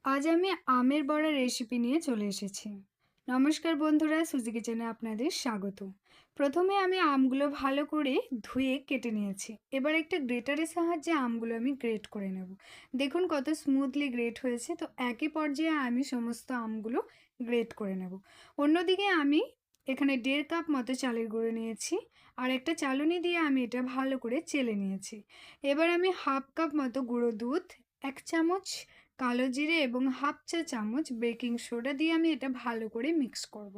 আজ আমি আমের বড়া রেসিপি নিয়ে চলে এসেছি। নমস্কার বন্ধুরা, সুজি কিচেনে আপনাদের স্বাগত। প্রথমে আমি আমগুলো ভালো করে ধুয়ে কেটে নিয়েছি। এবার একটা গ্রেটারের সাহায্যে আমগুলো আমি গ্রেট করে নেব। দেখুন কত স্মুথলি গ্রেট হয়েছে। তো একই পর্যায়ে আমি সমস্ত আমগুলো গ্রেট করে নেব। অন্যদিকে আমি এখানে 1.5 কাপ মতো চালের গুঁড়ো নিয়েছি, আর একটা চালনি দিয়ে আমি এটা ভালো করে চেলে নিয়েছি। এবার আমি 1/2 কাপ মতো গুঁড়ো দুধ, 1 চামচ কালো জিরে এবং 1/2 চা চামচ বেকিং সোডা দিয়ে আমি এটা ভালো করে মিক্স করব।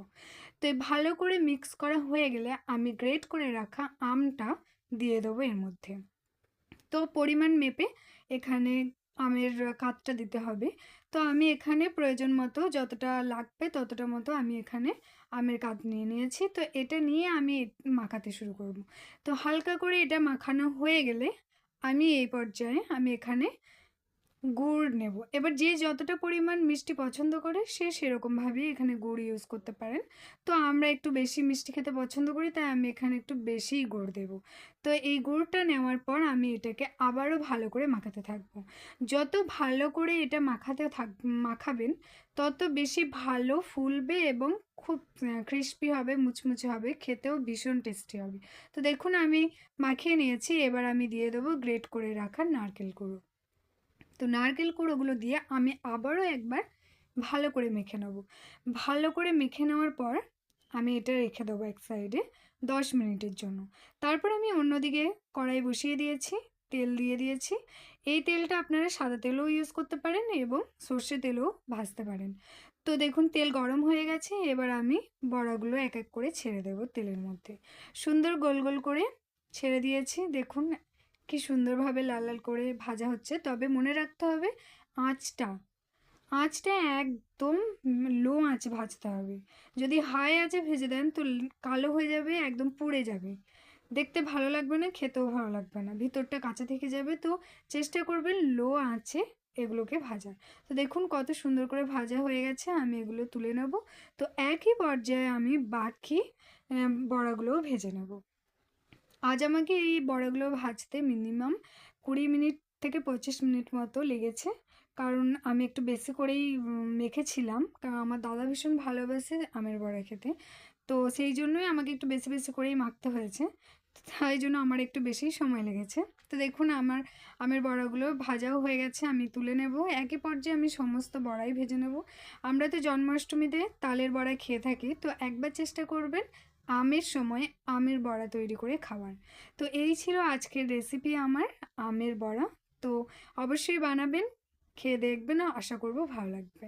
তো এই ভালো করে মিক্স করা হয়ে গেলে আমি গ্রেট করে রাখা আমটা দিয়ে দেবো এর মধ্যে। তো পরিমাণ মেপে এখানে আমের কাতটা দিতে হবে। তো আমি এখানে প্রয়োজন মতো যতটা লাগবে ততটা মতো আমি এখানে আমের কাত নিয়ে নিয়েছি। তো এটা নিয়ে আমি মাখাতে শুরু করব। তো হালকা করে এটা মাখানো হয়ে গেলে আমি এই পর্যায়ে আমি এখানে গুড় নেব। এবার যে যতটা পরিমাণ মিষ্টি পছন্দ করে সে সেরকমভাবেই এখানে গুড় ইউজ করতে পারেন। তো আমরা একটু বেশি মিষ্টি খেতে পছন্দ করি, তাই আমি এখানে একটু বেশিই গুড় দেব। তো এই গুড়টা নেওয়ার পর আমি এটাকে আবারও ভালো করে মাখাতে থাকবো। যত ভালো করে এটা মাখাবেন তত বেশি ভালো ফুলবে এবং খুব ক্রিস্পি হবে, মুচমুচে হবে, খেতেও ভীষণ টেস্টি হবে। তো দেখুন আমি মাখিয়ে নিয়েছি। এবার আমি দিয়ে দেবো গ্রেট করে রাখা নারকেল কুড়ো। তো নারকেল কুঁড়োগুলো দিয়ে আমি আবারও একবার ভালো করে মেখে নেব। ভালো করে মেখে নেওয়ার পর আমি এটা রেখে দেবো এক সাইডে 10 মিনিটের জন্য। তারপর আমি অন্যদিকে কড়াই বসিয়ে দিয়েছি, তেল দিয়ে দিয়েছি। এই তেলটা আপনারা সাদা তেলও ইউজ করতে পারেন এবং সর্ষে তেলও ভাজতে পারেন। তো দেখুন তেল গরম হয়ে গেছে। এবার আমি বড়াগুলো এক এক করে ছেড়ে দেব তেলের মধ্যে। সুন্দর গোল গোল করে ছেড়ে দিয়েছি। দেখুন কি সুন্দরভাবে লাল লাল করে ভাজা হচ্ছে। তবে মনে রাখতে হবে আঁচটা আঁচটা একদম লো আঁচে ভাজতে হবে। যদি হাই আঁচে ভেজে দেন তো কালো হয়ে যাবে, একদম পুড়ে যাবে, দেখতে ভালো লাগবে না, খেতেও ভালো লাগবে না, ভিতরটা কাঁচা থেকে যাবে। তো চেষ্টা করবেন লো আঁচে এগুলোকে ভাজার। তো দেখুন কত সুন্দর করে ভাজা হয়ে গেছে। আমি এগুলো তুলে নেব। তো একই পর্যায়ে আমি বাকি বড়াগুলোও ভেজে নেব। আজ আমাকে এই বড়াগুলো ভাজতে মিনিমাম 20 মিনিট থেকে 25 মিনিট মতো লেগেছে। কারণ আমি একটু বেশি করেই মেখেছিলাম, কারণ আমার দাদা ভীষণ ভালোবাসে আমের বড়া খেতে। তো সেই জন্যই আমাকে একটু বেশি বেশি করেই মাখতে হয়েছে। তাই জন্য আমার একটু বেশিই সময় লেগেছে। তো দেখুন আমার আমের বড়াগুলো ভাজাও হয়ে গেছে, আমি তুলে নেব। একই পর্যায়ে আমি সমস্ত বড়াই ভেজে নেব। আমরা তো জন্মাষ্টমীতে তালের বড়া খেয়ে থাকি, তো একবার চেষ্টা করবেন আমের সময় আমের বড়া তৈরি করে খাওয়ার। তো এই ছিল আজকের রেসিপি আমার আমের বড়া। তো অবশ্যই বানাবেন, খেয়ে দেখবেন, আশা করব ভালো লাগবে।